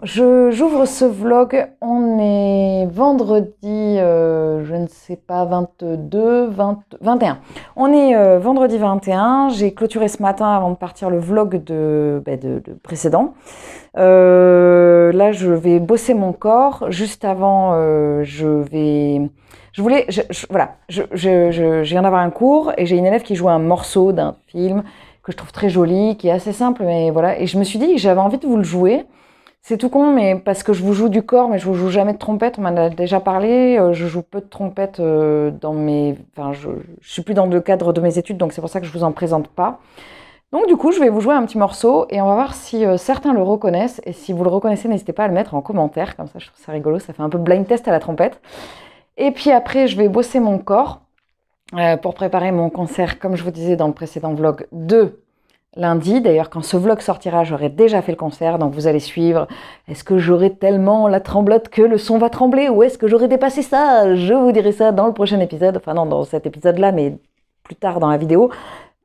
j'ouvre ce vlog, on est vendredi, je ne sais pas, 22, 20, 21. On est vendredi 21, j'ai clôturé ce matin avant de partir le vlog de précédent. Là, je vais bosser mon corps. Juste avant, voilà, je viens d'avoir un cours et j'ai une élève qui joue un morceau d'un film que je trouve très joli, qui est assez simple, mais voilà. Et je me suis dit que j'avais envie de vous le jouer. C'est tout con, mais parce que je vous joue du corps, mais je vous joue jamais de trompette. On m'en a déjà parlé. Je joue peu de trompette dans mes... Enfin, je suis plus dans le cadre de mes études, donc c'est pour ça que je vous en présente pas. Donc du coup, je vais vous jouer un petit morceau et on va voir si certains le reconnaissent. Et si vous le reconnaissez, n'hésitez pas à le mettre en commentaire. Comme ça, je trouve ça rigolo. Ça fait un peu blind test à la trompette. Et puis après, je vais bosser mon corps pour préparer mon concert, comme je vous disais dans le précédent vlog, de lundi. D'ailleurs, quand ce vlog sortira, j'aurai déjà fait le concert, donc vous allez suivre. Est-ce que j'aurai tellement la tremblote que le son va trembler, ou est-ce que j'aurai dépassé ça? Je vous dirai ça dans le prochain épisode. Enfin non, dans cet épisode-là, mais plus tard dans la vidéo,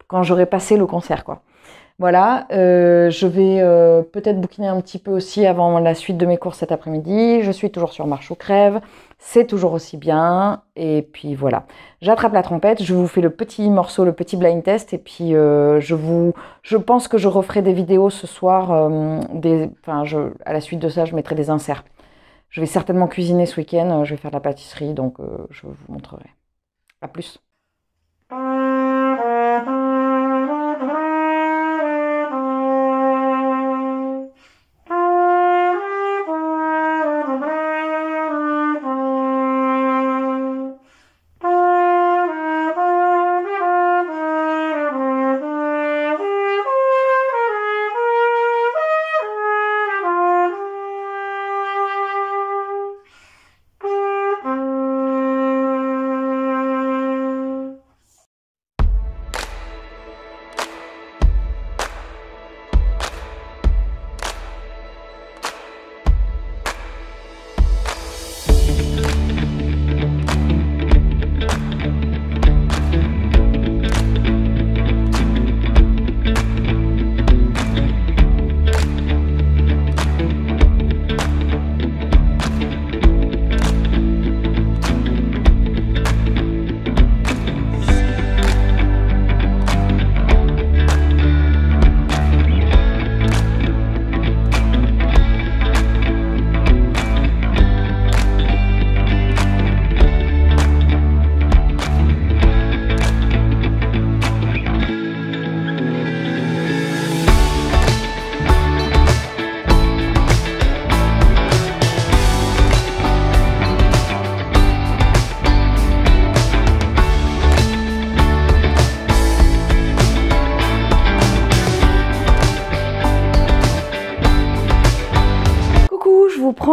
quand j'aurai passé le concert, quoi. Voilà, je vais peut-être bouquiner un petit peu aussi avant la suite de mes cours cet après-midi. Je suis toujours sur marche ou crève, c'est toujours aussi bien. Et puis voilà, j'attrape la trompette, je vous fais le petit morceau, le petit blind test. Et puis je pense que je referai des vidéos ce soir. À la suite de ça, je mettrai des inserts. Je vais certainement cuisiner ce week-end, je vais faire de la pâtisserie, donc je vous montrerai. À plus.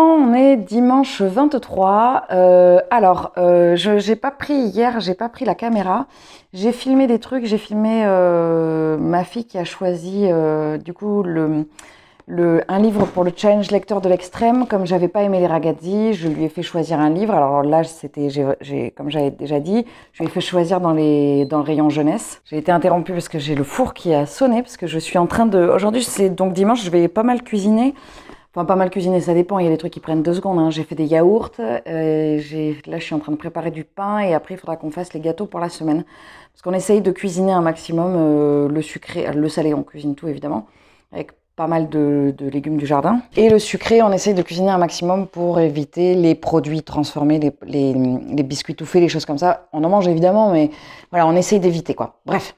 On est dimanche 23. J'ai pas pris hier, j'ai pas pris la caméra. J'ai filmé des trucs, j'ai filmé ma fille qui a choisi du coup un livre pour le challenge lecteur de l'extrême. Comme j'avais pas aimé les ragazzi, je lui ai fait choisir un livre. Alors là, comme j'avais déjà dit, je lui ai fait choisir dans le rayon jeunesse. J'ai été interrompue parce que j'ai le four qui a sonné, parce que je suis en train de... Aujourd'hui, c'est donc dimanche, je vais pas mal cuisiner. Enfin, pas mal cuisiner, ça dépend. Il y a des trucs qui prennent 2 secondes. Hein. J'ai fait des yaourts. Là, je suis en train de préparer du pain. Et après, il faudra qu'on fasse les gâteaux pour la semaine. Parce qu'on essaye de cuisiner un maximum le sucré. Le salé, on cuisine tout, évidemment. Avec pas mal de légumes du jardin. Et le sucré, on essaye de cuisiner un maximum pour éviter les produits transformés, les biscuits tout faits, les choses comme ça. On en mange, évidemment, mais voilà, on essaye d'éviter, quoi. Bref.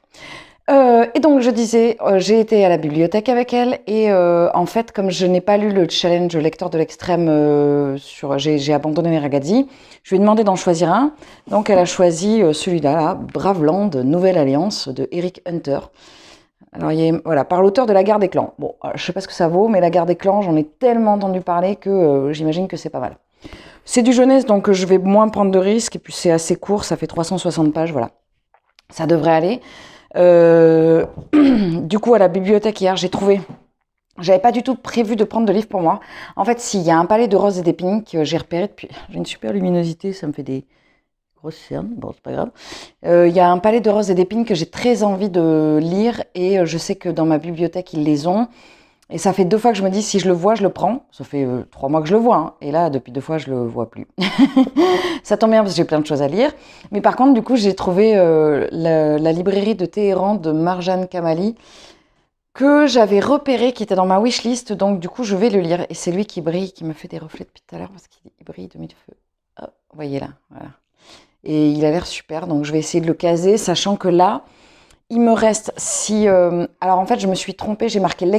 Et donc je disais, j'ai été à la bibliothèque avec elle et en fait comme je n'ai pas lu le challenge lecteur de l'extrême, j'ai abandonné les ragazzi, je lui ai demandé d'en choisir un. Donc elle a choisi celui-là, là, Braveland, Nouvelle Alliance de Eric Hunter. Alors voilà, par l'auteur de La Guerre des Clans. Bon, je sais pas ce que ça vaut, mais La Guerre des Clans, j'en ai tellement entendu parler que j'imagine que c'est pas mal. C'est du jeunesse, donc je vais moins prendre de risques et puis c'est assez court, ça fait 360 pages, voilà. Ça devrait aller. Du coup, à la bibliothèque hier, j'avais pas du tout prévu de prendre de livres pour moi. En fait, s'il y a un palais de roses et d'épines que j'ai repéré depuis... J'ai une super luminosité, ça me fait des grosses cernes, bon, c'est pas grave. Il y a un palais de roses et d'épines que j'ai très envie de lire et je sais que dans ma bibliothèque, ils les ont. Et ça fait 2 fois que je me dis, si je le vois, je le prends. Ça fait 3 mois que je le vois. Hein. Et là, depuis 2 fois, je le vois plus. Ça tombe bien parce que j'ai plein de choses à lire. Mais par contre, du coup, j'ai trouvé la librairie de Téhéran de Marjane Kamali que j'avais repéré, qui était dans ma wishlist. Donc, du coup, je vais le lire. Et c'est lui qui brille, qui me fait des reflets depuis tout à l'heure parce qu'il brille de mille feux. Oh, vous voyez là, voilà. Et il a l'air super. Donc, je vais essayer de le caser, sachant que là, il me reste, si... alors en fait, je me suis trompée, j'ai marqué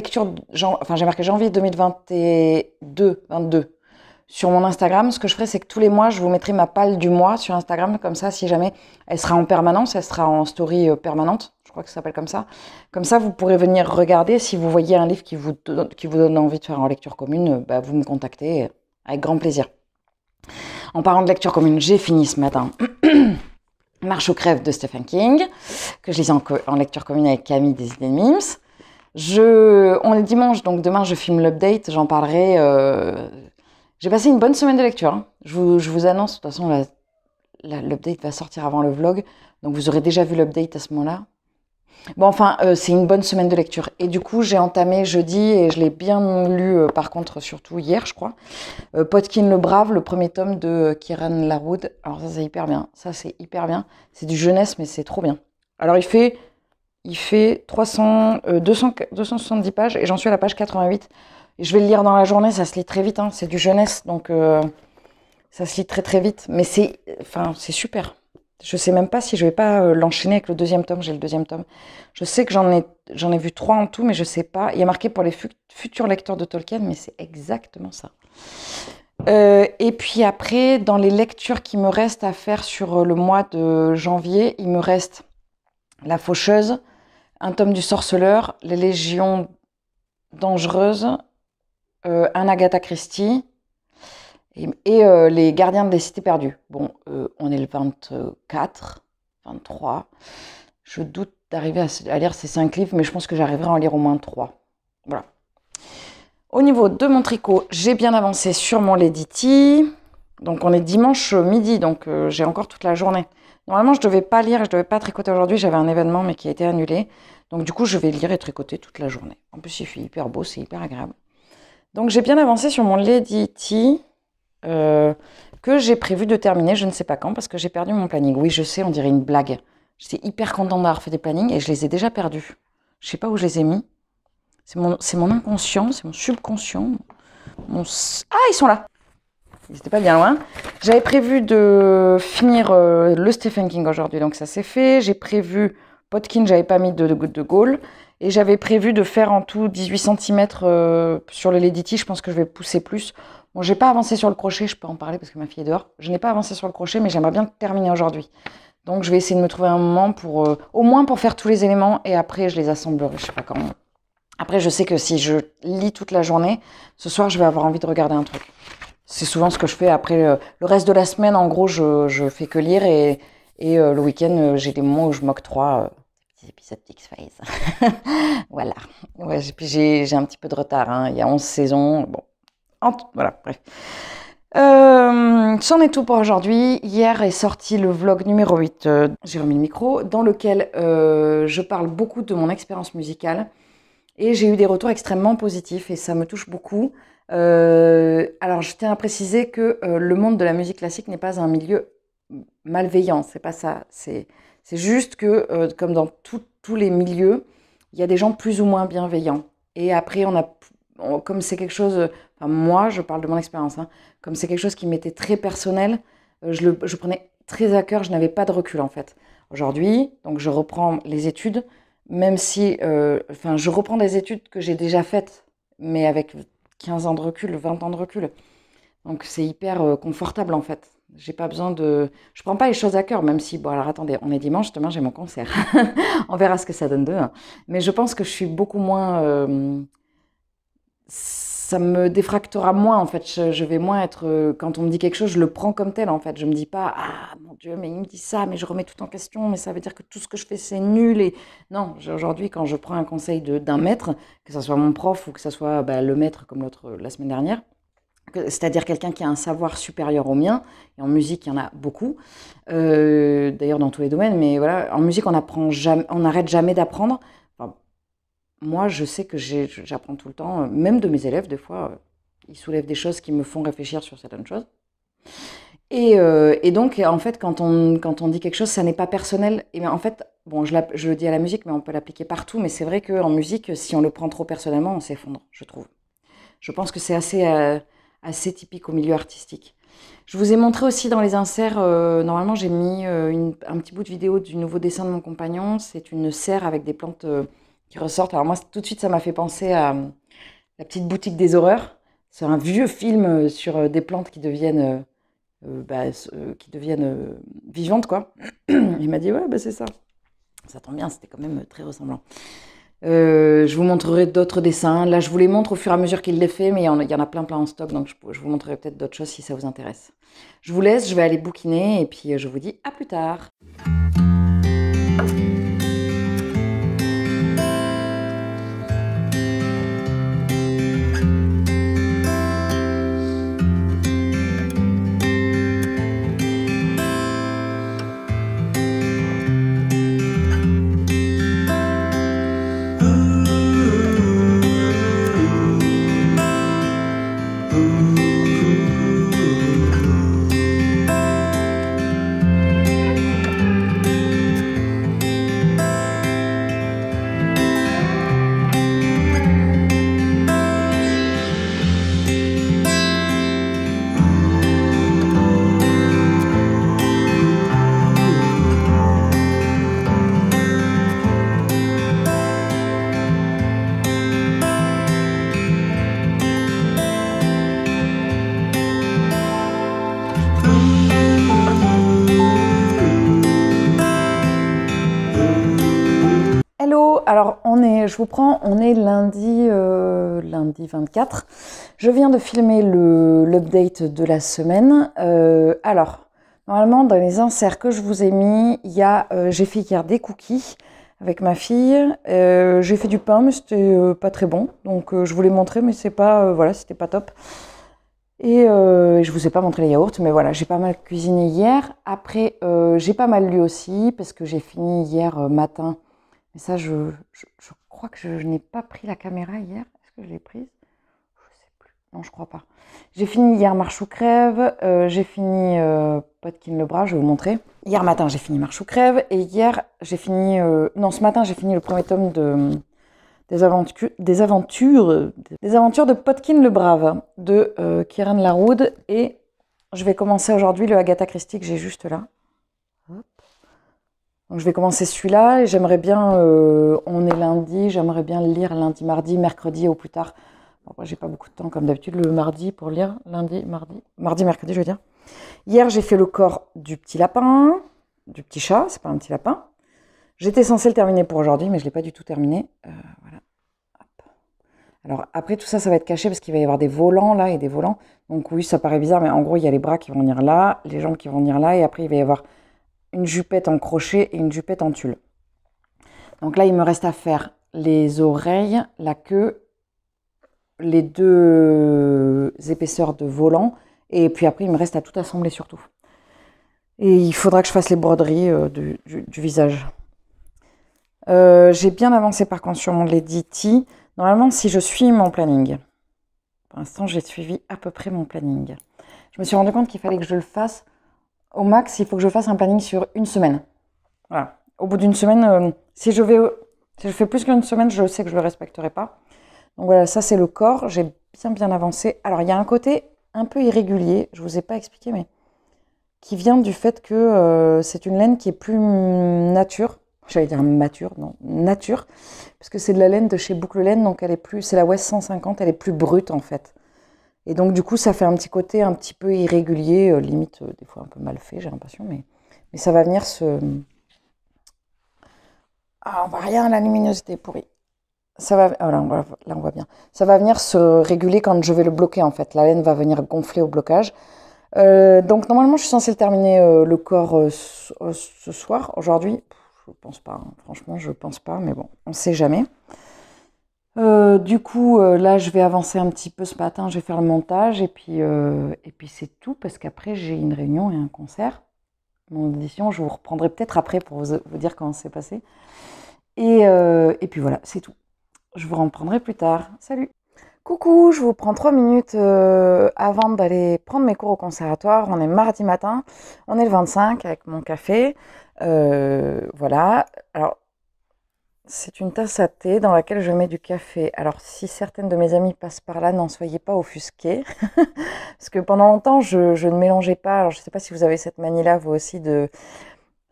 j'ai marqué janvier 2022 sur mon Instagram. Ce que je ferai, c'est que tous les mois, je vous mettrai ma palle du mois sur Instagram. Comme ça, si jamais elle sera en permanence, elle sera en story permanente. Je crois que ça s'appelle comme ça. Comme ça, vous pourrez venir regarder. Si vous voyez un livre qui vous donne envie de faire en lecture commune, vous me contactez avec grand plaisir. En parlant de lecture commune, j'ai fini ce matin Marche ou crève de Stephen King, que je lisais en lecture commune avec Camille des idées de Mims. On est dimanche, donc demain je filme l'update, j'en parlerai. J'ai passé une bonne semaine de lecture. Hein. Je vous annonce, de toute façon, l'update va sortir avant le vlog, donc vous aurez déjà vu l'update à ce moment-là. Bon, enfin, c'est une bonne semaine de lecture. Et du coup, j'ai entamé jeudi, et je l'ai bien lu, par contre, surtout hier, je crois. Podkin le Brave, le premier tome de Kieran Larwood. Alors ça, c'est hyper bien. Ça, c'est hyper bien. C'est du jeunesse, mais c'est trop bien. Alors, il fait 270 pages, et j'en suis à la page 88. Et je vais le lire dans la journée, ça se lit très vite. Hein. C'est du jeunesse, donc ça se lit très très vite. Mais c'est super. Je sais même pas si je vais pas l'enchaîner avec le deuxième tome. J'ai le deuxième tome. Je sais que j'en ai vu 3 en tout, mais je sais pas. Il y a marqué pour les futurs lecteurs de Tolkien, mais c'est exactement ça. Et puis après, dans les lectures qui me restent à faire sur le mois de janvier, il me reste La Faucheuse, un tome du Sorceleur, Les Légions dangereuses, un Agatha Christie, et Les Gardiens des Cités Perdues. Bon, on est le 24, 23. Je doute d'arriver à lire ces 5 livres, mais je pense que j'arriverai à en lire au moins 3. Voilà. Au niveau de mon tricot, j'ai bien avancé sur mon Lady T. Donc on est dimanche midi, donc j'ai encore toute la journée. Normalement, je ne devais pas lire, je ne devais pas tricoter aujourd'hui. J'avais un événement, mais qui a été annulé. Donc du coup, je vais lire et tricoter toute la journée. En plus, il fait hyper beau, c'est hyper agréable. Donc j'ai bien avancé sur mon Lady T. Que j'ai prévu de terminer, je ne sais pas quand, parce que j'ai perdu mon planning. Oui, je sais, on dirait une blague. J'étais hyper contente d'avoir fait des plannings et je les ai déjà perdus. Je ne sais pas où je les ai mis. C'est mon inconscient, c'est mon subconscient. Ah, ils sont là. Ils n'étaient pas bien loin. J'avais prévu de finir le Stephen King aujourd'hui, donc ça s'est fait. J'ai prévu Podkin, j'avais pas mis de Gaulle. Et j'avais prévu de faire en tout 18 cm sur le Lady T. Je pense que je vais pousser plus. Bon, j'ai pas avancé sur le crochet, je peux en parler parce que ma fille est dehors. Je n'ai pas avancé sur le crochet, mais j'aimerais bien terminer aujourd'hui. Donc je vais essayer de me trouver un moment pour, au moins pour faire tous les éléments, et après je les assemblerai, je sais pas quand. Après, je sais que si je lis toute la journée, ce soir je vais avoir envie de regarder un truc. C'est souvent ce que je fais. Après, le reste de la semaine, en gros, je fais que lire, et le week-end, j'ai des moments où je m'octroie des épisodes d'X-Files. Voilà. Ouais, puis j'ai un petit peu de retard. Hein. Il y a 11 saisons. Bon. Voilà, bref. C'en est tout pour aujourd'hui. Hier est sorti le vlog numéro 8, j'ai remis le micro, dans lequel je parle beaucoup de mon expérience musicale. Et j'ai eu des retours extrêmement positifs et ça me touche beaucoup. Alors, je tiens à préciser que le monde de la musique classique n'est pas un milieu malveillant. C'est pas ça. C'est juste que, comme dans tous les milieux, il y a des gens plus ou moins bienveillants. Et après, comme c'est quelque chose... Enfin, moi, je parle de mon expérience. Hein, comme c'est quelque chose qui m'était très personnel, je prenais très à cœur. Je n'avais pas de recul, en fait. Aujourd'hui, donc je reprends les études, même si... je reprends des études que j'ai déjà faites, mais avec 15 ans de recul, 20 ans de recul. Donc c'est hyper confortable, en fait. J'ai pas besoin de... Je prends pas les choses à cœur, même si... Bon, alors attendez, on est dimanche, demain j'ai mon concert. On verra ce que ça donne demain. Mais je pense que je suis beaucoup moins... ça me défractera moins, en fait. Je vais moins être... quand on me dit quelque chose, je le prends comme tel, en fait. Je me dis pas, ah, mon Dieu, mais il me dit ça, mais je remets tout en question, mais ça veut dire que tout ce que je fais, c'est nul. Et non, aujourd'hui, quand je prends un conseil d'un maître, que ce soit mon prof ou que ce soit le maître, comme la semaine dernière, c'est-à-dire quelqu'un qui a un savoir supérieur au mien, et en musique, il y en a beaucoup, d'ailleurs dans tous les domaines, mais voilà, en musique, on n'arrête jamais d'apprendre. Enfin, moi, je sais que j'apprends tout le temps, même de mes élèves, des fois, ils soulèvent des choses qui me font réfléchir sur certaines choses. Et donc, en fait, quand on dit quelque chose, ça n'est pas personnel. Et bien, en fait, bon, je le dis à la musique, mais on peut l'appliquer partout. Mais c'est vrai qu'en musique, si on le prend trop personnellement, on s'effondre, je trouve. Je pense que c'est assez typique au milieu artistique. Je vous ai montré aussi dans les inserts, normalement j'ai mis un petit bout de vidéo du nouveau dessin de mon compagnon. C'est une serre avec des plantes qui ressortent. Alors moi, tout de suite, ça m'a fait penser à La petite boutique des horreurs. C'est un vieux film sur des plantes qui deviennent vivantes, quoi. Il m'a dit, ouais, bah, c'est ça. Ça tombe bien, c'était quand même très ressemblant. Je vous montrerai d'autres dessins. Là, je vous les montre au fur et à mesure qu'il les fait, mais il y en a plein en stock, donc je vous montrerai peut-être d'autres choses si ça vous intéresse. Je vous laisse, je vais aller bouquiner, et puis je vous dis à plus tard. Alors je vous prends, on est lundi 24. Je viens de filmer l'update de la semaine. Alors, normalement, dans les inserts que je vous ai mis, j'ai fait hier des cookies avec ma fille. J'ai fait du pain, mais c'était pas très bon. Donc, je vous l'ai montré, mais c'est pas, voilà, c'était pas top. Et je vous ai pas montré les yaourts, mais voilà, j'ai pas mal cuisiné hier. Après, j'ai pas mal lu aussi, parce que j'ai fini hier matin. Mais ça, je crois que je n'ai pas pris la caméra hier. Est-ce que je l'ai prise? Je sais plus. Non, je crois pas. J'ai fini hier Marche ou crève. J'ai fini Potkin le bras, je vais vous montrer. Hier matin, j'ai fini Marche ou crève. Et hier, j'ai fini... non, ce matin, j'ai fini le premier tome des aventures de Potkin le Brave de Kieran Laroud. Et je vais commencer aujourd'hui le Agatha Christie que j'ai juste là. Donc je vais commencer celui-là et j'aimerais bien, on est lundi, j'aimerais bien le lire lundi, mardi, mercredi au plus tard. Bon, j'ai pas beaucoup de temps comme d'habitude le mardi pour lire, lundi, mardi, mercredi je veux dire. Hier j'ai fait le corps du petit lapin, du petit chat, c'est pas un petit lapin. J'étais censée le terminer pour aujourd'hui mais je l'ai pas du tout terminé. Voilà. Hop. Alors après tout ça, ça va être caché parce qu'il va y avoir des volants là et des volants. Donc oui, ça paraît bizarre mais en gros il y a les bras qui vont venir là, les jambes qui vont venir là et après il va y avoir une jupette en crochet et une jupette en tulle. Donc là, il me reste à faire les oreilles, la queue, les deux épaisseurs de volant, et puis après, il me reste à tout assembler surtout. Et il faudra que je fasse les broderies du visage. J'ai bien avancé par contre sur mon Lady T. Normalement, si je suis mon planning, pour l'instant, j'ai suivi à peu près mon planning. Je me suis rendu compte qu'il fallait que je le fasse au max, il faut que je fasse un planning sur une semaine. Voilà. Au bout d'une semaine, si je fais plus qu'une semaine, je sais que je ne le respecterai pas. Donc voilà, ça c'est le corps. J'ai bien avancé. Alors, il y a un côté un peu irrégulier, je ne vous ai pas expliqué, mais qui vient du fait que c'est une laine qui est plus nature. J'allais dire mature, non, nature. Parce que c'est de la laine de chez Boucle Laine, donc c'est la West 150, elle est plus brute en fait. Et donc, du coup, ça fait un petit côté un petit peu irrégulier, limite, des fois un peu mal fait, j'ai l'impression, mais ça va venir se... Ah, on voit rien, la luminosité est pourrie. Ça va... Ah, là, on voit bien. Ça va venir se réguler quand je vais le bloquer, en fait. La laine va venir gonfler au blocage. Donc, normalement, je suis censée le terminer le corps ce soir. Aujourd'hui, je pense pas. Hein. Franchement, je pense pas, mais bon, on sait jamais. Du coup, là, je vais avancer un petit peu ce matin, je vais faire le montage et puis c'est tout parce qu'après, j'ai une réunion et un concert. Mon audition, je vous reprendrai peut-être après pour vous dire comment c'est passé. Et puis voilà, c'est tout. Je vous reprendrai plus tard. Salut. Coucou, je vous prends 3 minutes avant d'aller prendre mes cours au conservatoire. On est mardi matin, on est le 25 avec mon café. Voilà. Alors, c'est une tasse à thé dans laquelle je mets du café. Alors, si certaines de mes amies passent par là, n'en soyez pas offusquées. Parce que pendant longtemps, je ne mélangeais pas. Alors, je ne sais pas si vous avez cette manie-là, vous aussi, de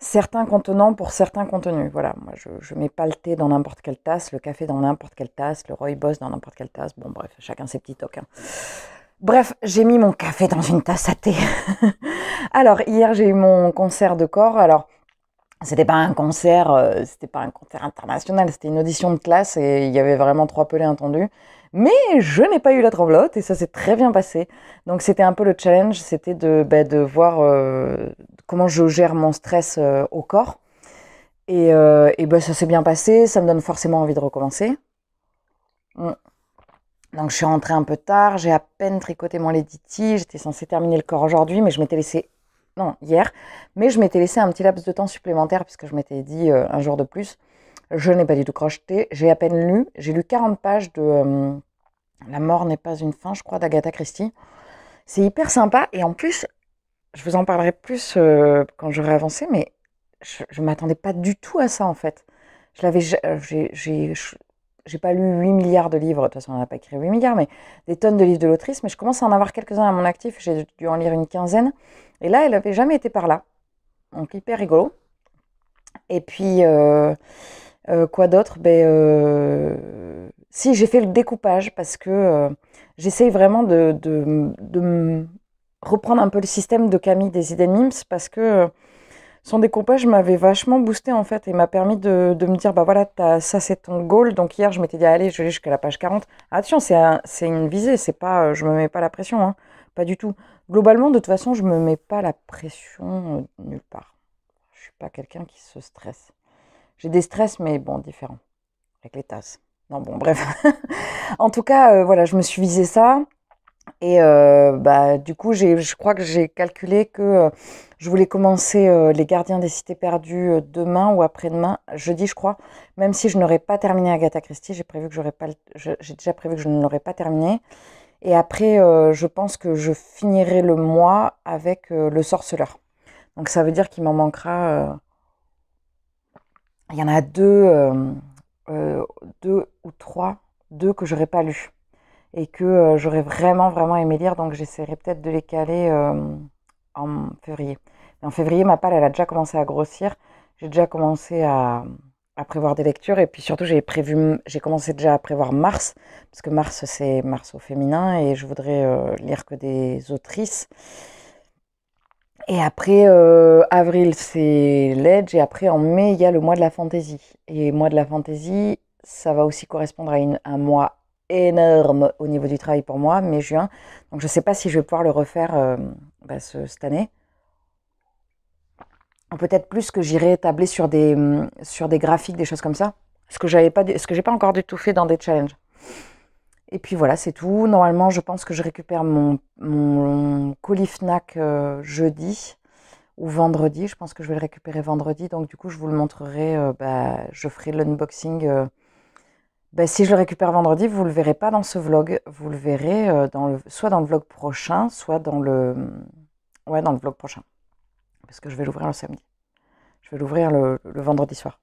certains contenants pour certains contenus. Voilà, moi, je mets pas le thé dans n'importe quelle tasse, le café dans n'importe quelle tasse, le rooibos dans n'importe quelle tasse. Bon, bref, chacun ses petits tocs, hein. Bref, j'ai mis mon café dans une tasse à thé. Alors, hier, j'ai eu mon concert de corps. Alors, c'était pas un concert international, c'était une audition de classe et il y avait vraiment 3 pelés entendus. Mais je n'ai pas eu la tremblote et ça s'est très bien passé. Donc c'était un peu le challenge, c'était de voir comment je gère mon stress au corps. Et ben, ça s'est bien passé, ça me donne forcément envie de recommencer. Mm. Donc je suis rentrée un peu tard, j'ai à peine tricoté mon Lady T, j'étais censée terminer le corps aujourd'hui, mais je m'étais laissé non, hier, mais je m'étais laissé un petit laps de temps supplémentaire puisque je m'étais dit un jour de plus. Je n'ai pas du tout crocheté, j'ai à peine lu. J'ai lu 40 pages de La mort n'est pas une fin, je crois, d'Agatha Christie. C'est hyper sympa et en plus, je vous en parlerai plus quand j'aurai avancé, mais je m'attendais pas du tout à ça en fait. Je l'avais, j'ai pas lu 8 milliards de livres, de toute façon on n'a pas écrit 8 milliards, mais des tonnes de livres de l'autrice, mais je commence à en avoir quelques-uns à mon actif, j'ai dû en lire une quinzaine. Et là, elle n'avait jamais été par là. Donc, hyper rigolo. Et puis, quoi d'autre? Si, j'ai fait le découpage parce que j'essaye vraiment de reprendre un peu le système de Camille des idées de Mims parce que son découpage m'avait vachement boosté en fait et m'a permis de me dire, bah voilà, ça c'est ton goal. Donc hier, je m'étais dit, allez, je vais jusqu'à la page 40. Attention, c'est une visée, c'est pas, je me mets pas la pression, hein, pas du tout. Globalement, de toute façon, je me mets pas la pression nulle part. Je suis pas quelqu'un qui se stresse. J'ai des stress, mais bon, différents. Avec les tasses. Non, bon, bref. En tout cas, voilà, je me suis visé ça. Et bah, du coup, je crois que j'ai calculé que je voulais commencer Les Gardiens des Cités Perdues demain ou après-demain, jeudi, je crois. Même si je n'aurais pas terminé Agatha Christie, j'ai déjà prévu que je ne l'aurais pas terminé. Et après, je pense que je finirai le mois avec Le Sorceleur. Donc ça veut dire qu'il m'en manquera. Il y en a deux ou trois, deux que j'aurais pas lu et que j'aurais vraiment vraiment aimé lire. Donc j'essaierai peut-être de les caler en février. Mais en février, ma palle, elle a déjà commencé à grossir. J'ai déjà commencé à prévoir des lectures et puis surtout j'ai commencé déjà à prévoir mars parce que mars c'est mars au féminin et je voudrais lire que des autrices. Et après, avril, c'est l'Edge. Et après, en mai, il y a le mois de la fantaisie. Et mois de la fantaisie, ça va aussi correspondre à un mois énorme au niveau du travail pour moi, mai-juin. Donc, je ne sais pas si je vais pouvoir le refaire cette année. Peut-être plus que j'irai tabler sur des graphiques, des choses comme ça. Ce que j'ai pas encore du tout fait dans des challenges. Et puis voilà, c'est tout. Normalement, je pense que je récupère mon colis Fnac jeudi ou vendredi. Je pense que je vais le récupérer vendredi. Donc du coup, je vous le montrerai. Je ferai l'unboxing. Si je le récupère vendredi, vous le verrez pas dans ce vlog. Vous le verrez soit dans le vlog prochain, soit dans dans le vlog prochain. Parce que je vais l'ouvrir le samedi. Je vais l'ouvrir le vendredi soir.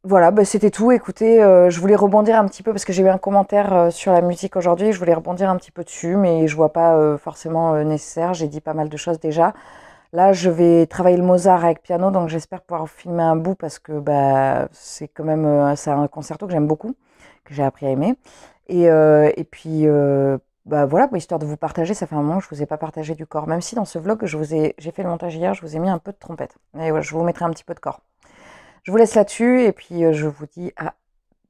Voilà, c'était tout. Écoutez, je voulais rebondir un petit peu parce que j'ai eu un commentaire sur la musique aujourd'hui. Je voulais rebondir un petit peu dessus, mais je vois pas forcément nécessaire. J'ai dit pas mal de choses déjà. Là, je vais travailler le Mozart avec piano, donc j'espère pouvoir filmer un bout parce que c'est quand même c'est un concerto que j'aime beaucoup, que j'ai appris à aimer. Et puis voilà, histoire de vous partager. Ça fait un moment que je vous ai pas partagé du corps, même si dans ce vlog j'ai fait le montage hier, je vous ai mis un peu de trompette. Et ouais, je vous mettrai un petit peu de corps. Je vous laisse là-dessus et puis je vous dis à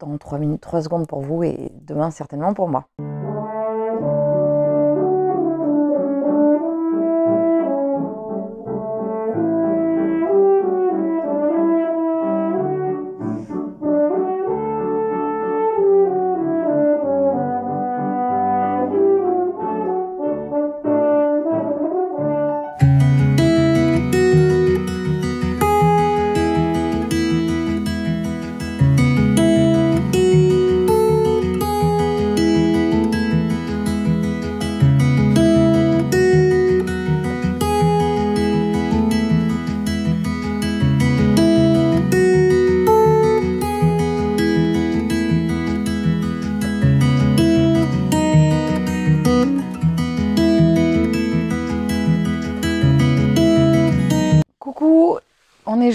dans 3 minutes, 3 secondes pour vous et demain certainement pour moi.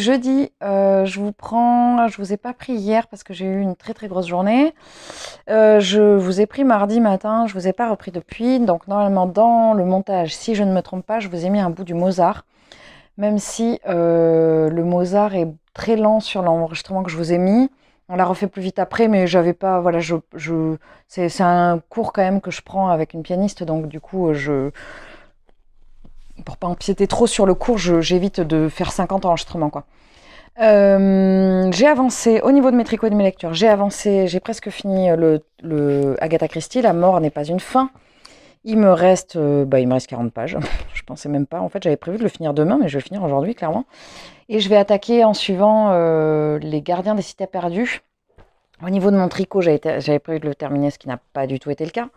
jeudi. Je vous ai pas pris hier parce que j'ai eu une très très grosse journée. Je vous ai pris mardi matin, je vous ai pas repris depuis. Donc normalement dans le montage, si je ne me trompe pas, je vous ai mis un bout du Mozart. Même si le Mozart est très lent sur l'enregistrement que je vous ai mis. On l'a refait plus vite après, mais j'avais pas, voilà, c'est un cours quand même que je prends avec une pianiste, donc du coup, pour pas empiéter trop sur le cours, j'évite de faire 50 enregistrements, quoi. J'ai avancé au niveau de mes tricots et de mes lectures. J'ai presque fini le Agatha Christie. La mort n'est pas une fin. Il me reste 40 pages. Je pensais même pas. En fait, j'avais prévu de le finir demain, mais je vais le finir aujourd'hui, clairement. Et je vais attaquer en suivant les gardiens des cités perdues. Au niveau de mon tricot, j'avais prévu de le terminer, ce qui n'a pas du tout été le cas.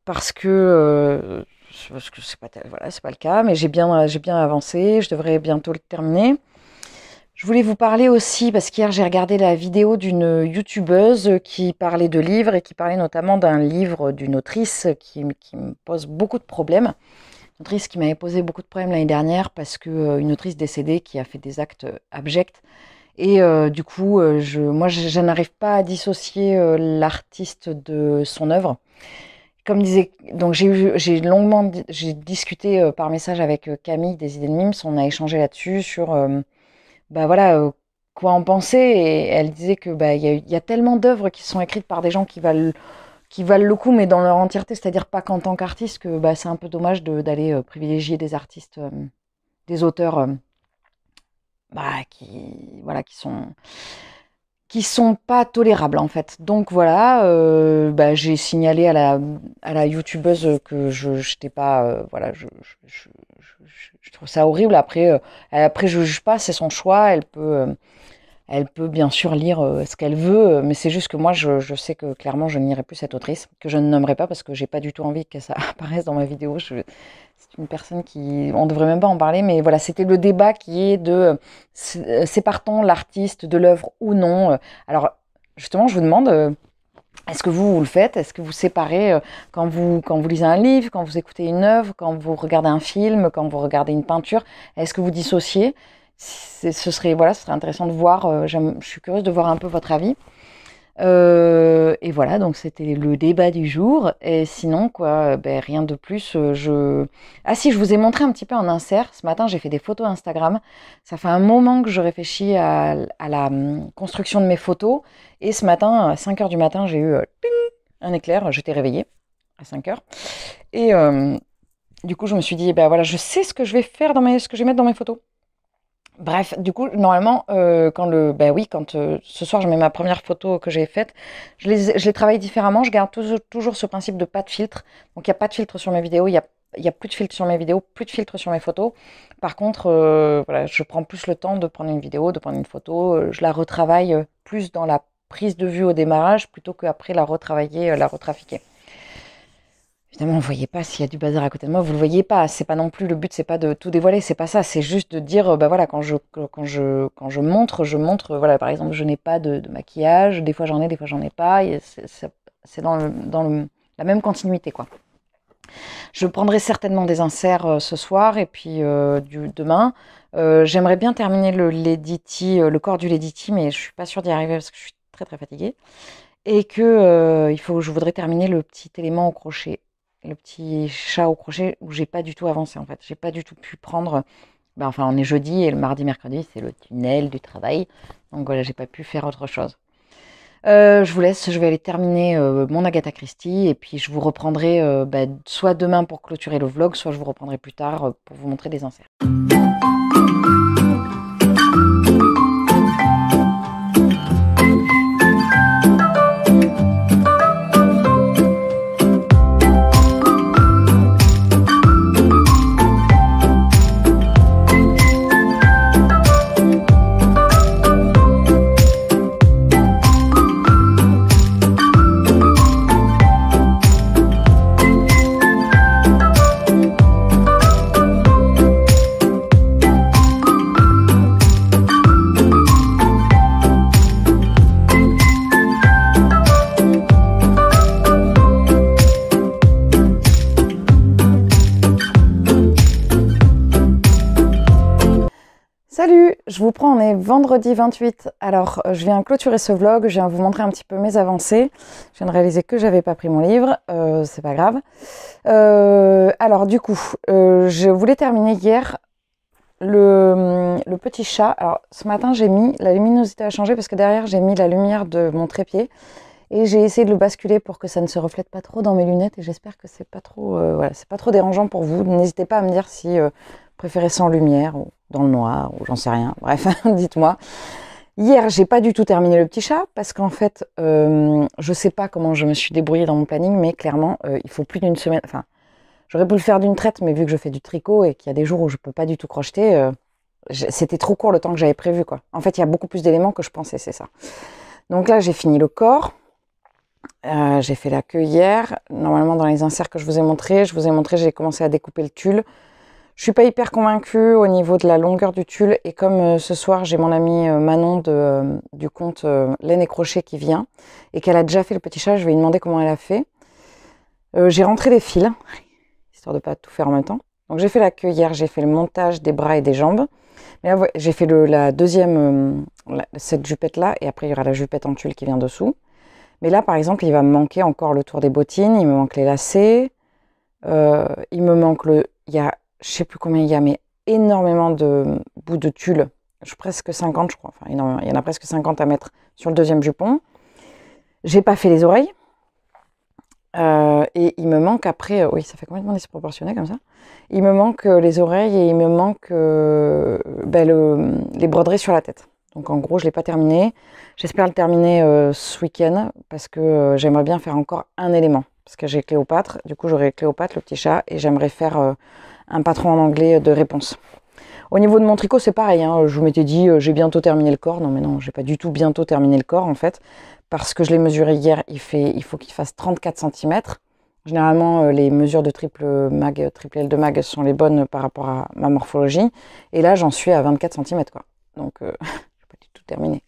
Parce que c'est pas, voilà, c'est pas le cas, mais j'ai bien avancé. Je devrais bientôt le terminer. Je voulais vous parler aussi, parce qu'hier j'ai regardé la vidéo d'une youtubeuse qui parlait de livres et qui parlait notamment d'un livre d'une autrice qui me pose beaucoup de problèmes. Une autrice qui m'avait posé beaucoup de problèmes l'année dernière parce que une autrice décédée qui a fait des actes abjects. Et du coup, je n'arrive pas à dissocier l'artiste de son œuvre. Comme disait, donc j'ai discuté par message avec Camille des idées de Mims. On a échangé là-dessus sur quoi en penser. Et elle disait que il y a tellement d'œuvres qui sont écrites par des gens qui valent le coup, mais dans leur entièreté, c'est-à-dire pas qu'en tant qu'artiste, que c'est un peu dommage d'aller privilégier des artistes, des auteurs qui sont pas tolérables en fait. Donc voilà, j'ai signalé à la youtubeuse que je n'étais pas, je trouve ça horrible. Après je juge pas, c'est son choix. Elle peut bien sûr lire ce qu'elle veut, mais c'est juste que moi, je sais que clairement, je n'irai plus cette autrice, que je ne nommerai pas parce que j'ai pas du tout envie que ça apparaisse dans ma vidéo. C'est une personne on devrait même pas en parler, mais voilà, c'était le débat qui est de sépare-t-on l'artiste de l'œuvre ou non. Alors, justement, je vous demande, est-ce que vous le faites? Est-ce que vous séparez quand vous lisez un livre, quand vous écoutez une œuvre, quand vous regardez un film, quand vous regardez une peinture? Est-ce que vous dissociez? Ce serait intéressant de voir. Je suis curieuse de voir un peu votre avis. Et voilà, donc c'était le débat du jour. Et sinon, rien de plus. Ah si, je vous ai montré un petit peu en insert. Ce matin, j'ai fait des photos Instagram. Ça fait un moment que je réfléchis à la construction de mes photos. Et ce matin, à 5h du matin, j'ai eu un éclair. J'étais réveillée à 5h. Et du coup, je me suis dit, je sais ce que je vais faire ce que je vais mettre dans mes photos. Bref, du coup, normalement, quand ce soir je mets ma première photo que j'ai faite, je les travaille différemment. Je garde toujours ce principe de pas de filtre. Donc il n'y a pas de filtre sur mes vidéos, il y a plus de filtre sur mes vidéos, plus de filtre sur mes photos. Par contre, je prends plus le temps de prendre une vidéo, de prendre une photo. Je la retravaille plus dans la prise de vue au démarrage plutôt qu'après la retravailler, la retrafiquer. Évidemment, vous ne voyez pas s'il y a du bazar à côté de moi, vous ne le voyez pas. C'est pas non plus le but, c'est pas de tout dévoiler, c'est pas ça. C'est juste de dire, quand je montre, voilà, par exemple, je n'ai pas de maquillage. Des fois j'en ai, des fois j'en ai pas. C'est dans la même continuité, quoi. Je prendrai certainement des inserts ce soir et puis demain. J'aimerais bien terminer le corps du Lady mais je suis pas sûre d'y arriver parce que je suis très très fatiguée. Et que je voudrais terminer le petit élément au crochet. Le petit chat au crochet où j'ai pas du tout avancé en fait. J'ai pas du tout pu prendre. On est jeudi et le mardi, mercredi, c'est le tunnel du travail. Donc voilà, j'ai pas pu faire autre chose. Je vous laisse, je vais aller terminer mon Agatha Christie et puis je vous reprendrai soit demain pour clôturer le vlog, soit je vous reprendrai plus tard pour vous montrer des inserts. je vous prends, on est vendredi 28. Alors, je viens clôturer ce vlog, je viens vous montrer un petit peu mes avancées. Je viens de réaliser que j'avais pas pris mon livre, c'est pas grave. Alors, du coup, je voulais terminer hier le petit chat. Alors, ce matin, j'ai mis, la luminosité a changé parce que derrière, j'ai mis la lumière de mon trépied. Et j'ai essayé de le basculer pour que ça ne se reflète pas trop dans mes lunettes. Et j'espère que c'est pas trop, voilà, c'est pas trop dérangeant pour vous. N'hésitez pas à me dire si vous préférez sans lumière ou dans le noir ou j'en sais rien. Bref, dites-moi. Hier, j'ai pas du tout terminé le petit chat parce qu'en fait, je sais pas comment je me suis débrouillée dans mon planning, mais clairement, il faut plus d'une semaine. Enfin, j'aurais pu le faire d'une traite, mais vu que je fais du tricot et qu'il y a des jours où je peux pas du tout crocheter, c'était trop court le temps que j'avais prévu, quoi. En fait, il y a beaucoup plus d'éléments que je pensais, c'est ça. Donc là, j'ai fini le corps. J'ai fait la queue hier. Normalement, dans les inserts que je vous ai montré, j'ai commencé à découper le tulle. Je suis pas hyper convaincue au niveau de la longueur du tulle. Et comme ce soir, j'ai mon amie Manon du compte Laine et Crochet qui vient et qu'elle a déjà fait le petit chat, je vais lui demander comment elle a fait. J'ai rentré les fils, histoire de pas tout faire en même temps. Donc j'ai fait la queue hier, j'ai fait le montage des bras et des jambes. Mais là, j'ai fait la deuxième, cette jupette là, et après il y aura la jupette en tulle qui vient dessous. Mais là, par exemple, il va me manquer encore le tour des bottines, il me manque les lacets, il me manque il y a, je sais plus combien il y a, mais énormément de bouts de tulle, presque 50 je crois, enfin énormément, il y en a presque 50 à mettre sur le deuxième jupon. J'ai pas fait les oreilles, et il me manque après, oui, ça fait complètement disproportionné comme ça, il me manque les oreilles et il me manque les broderies sur la tête. Donc en gros, je ne l'ai pas terminé. J'espère le terminer ce week-end parce que j'aimerais bien faire encore un élément. Parce que j'ai Cléopâtre, du coup j'aurai Cléopâtre, le petit chat, et j'aimerais faire un patron en anglais de réponse. Au niveau de mon tricot, c'est pareil, hein. Je vous m'étais dit, j'ai bientôt terminé le corps. Non mais non, j'ai pas du tout bientôt terminé le corps en fait. Parce que je l'ai mesuré hier, il faut qu'il fasse 34 cm. Généralement, les mesures de triple L de mag sont les bonnes par rapport à ma morphologie. Et là, j'en suis à 24 cm, quoi. Donc, tout terminé.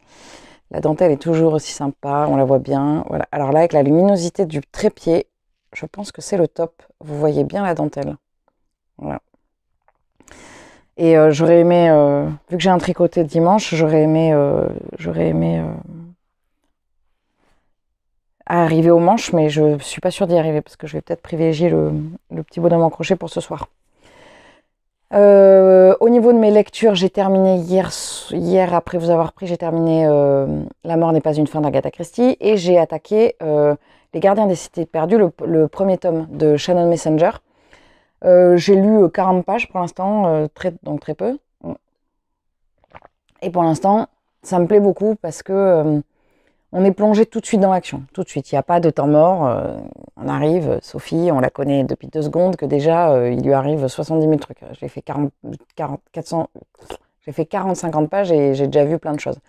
La dentelle est toujours aussi sympa, on la voit bien. Voilà. Alors là, avec la luminosité du trépied, je pense que c'est le top. Vous voyez bien la dentelle. Voilà. Et j'aurais aimé, vu que j'ai un tricoté dimanche, j'aurais aimé arriver aux manches, mais je ne suis pas sûre d'y arriver parce que je vais peut-être privilégier le petit bonhomme en crochet pour ce soir. Au niveau de mes lectures, j'ai terminé hier après vous avoir pris, j'ai terminé La mort n'est pas une fin d'Agatha Christie et j'ai attaqué Les Gardiens des Cités Perdues, le premier tome de Shannon Messenger. J'ai lu 40 pages pour l'instant, donc très peu. Et pour l'instant, ça me plaît beaucoup parce que on est plongé tout de suite dans l'action, tout de suite. Il n'y a pas de temps mort. On arrive, Sophie, on la connaît depuis 2 secondes, que déjà, il lui arrive 70 000 trucs. J'ai fait 40-50 pages et j'ai déjà vu plein de choses.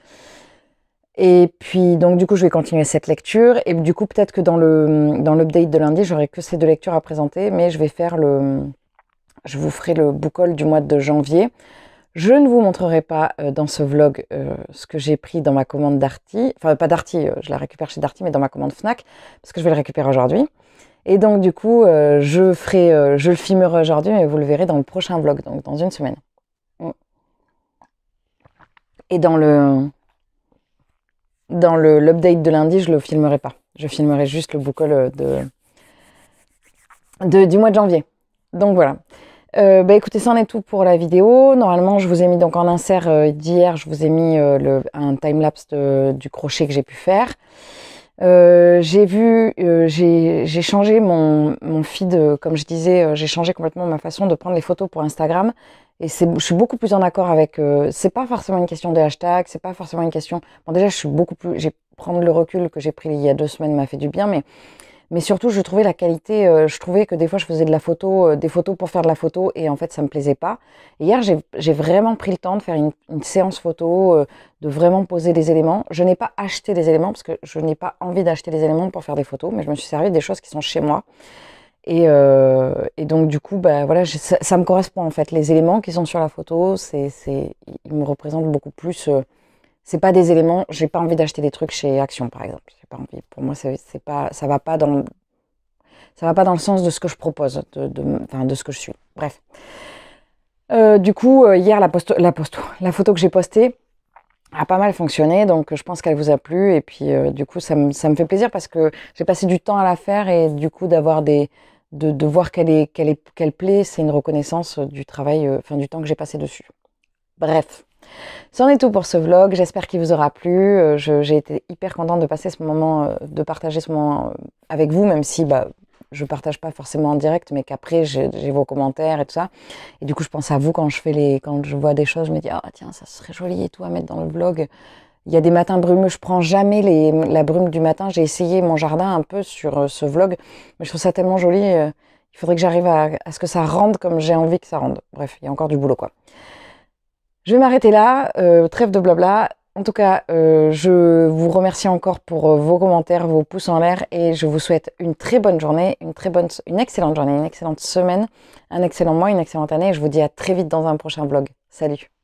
Et puis, donc, du coup, je vais continuer cette lecture. Et du coup, peut-être que dans l'update de lundi, j'aurai que ces 2 lectures à présenter, mais je vous ferai le book haul du mois de janvier. Je ne vous montrerai pas dans ce vlog ce que j'ai pris dans ma commande Darty. Enfin, pas Darty, je la récupère chez Darty, mais dans ma commande Fnac, parce que je vais le récupérer aujourd'hui. Et donc, du coup, je le filmerai aujourd'hui, mais vous le verrez dans le prochain vlog, donc dans une semaine. Et dans l'update de lundi, je le filmerai pas. Je filmerai juste le book haul du mois de janvier. Donc, voilà. Écoutez, ça en est tout pour la vidéo. Normalement, je vous ai mis donc en insert d'hier, je vous ai mis un timelapse du crochet que j'ai pu faire. J'ai changé mon feed, comme je disais, j'ai changé complètement ma façon de prendre les photos pour Instagram. Et je suis beaucoup plus en accord avec. C'est pas forcément une question de hashtag, c'est pas forcément une question. Bon, déjà, prendre le recul que j'ai pris il y a 2 semaines m'a fait du bien, mais surtout, je trouvais la qualité, je trouvais que des fois, je faisais des photos pour faire de la photo, et en fait, ça me plaisait pas. Et hier, j'ai vraiment pris le temps de faire une séance photo, de vraiment poser des éléments. Je n'ai pas acheté des éléments, parce que je n'ai pas envie d'acheter des éléments pour faire des photos, mais je me suis servi des choses qui sont chez moi. Et donc, du coup, voilà, ça me correspond, en fait. Les éléments qui sont sur la photo, ils me représentent beaucoup plus... c'est pas des éléments, j'ai pas envie d'acheter des trucs chez Action, par exemple. J'ai pas envie. Pour moi, ça va pas dans le sens de ce que je propose, de ce que je suis. Bref. Du coup, hier, la photo que j'ai postée a pas mal fonctionné, donc je pense qu'elle vous a plu. Et puis, du coup, ça me fait plaisir parce que j'ai passé du temps à la faire et du coup, de voir qu'elle plaît, c'est une reconnaissance du travail, enfin du temps que j'ai passé dessus. Bref, c'en est tout pour ce vlog. J'espère qu'il vous aura plu. J'ai été hyper contente de passer ce moment, de partager ce moment avec vous, même si bah, je partage pas forcément en direct, mais qu'après j'ai vos commentaires et tout ça. Et du coup, je pense à vous quand quand je vois des choses, je me dis ah tiens, ça serait joli et tout à mettre dans le vlog. Il y a des matins brumeux, je prends jamais la brume du matin. J'ai essayé mon jardin un peu sur ce vlog, mais je trouve ça tellement joli. Il faudrait que j'arrive à ce que ça rende comme j'ai envie que ça rende. Bref, il y a encore du boulot quoi. Je vais m'arrêter là, trêve de blabla. En tout cas, je vous remercie encore pour vos commentaires, vos pouces en l'air et je vous souhaite une très bonne journée, une excellente journée, une excellente semaine, un excellent mois, une excellente année et je vous dis à très vite dans un prochain vlog. Salut!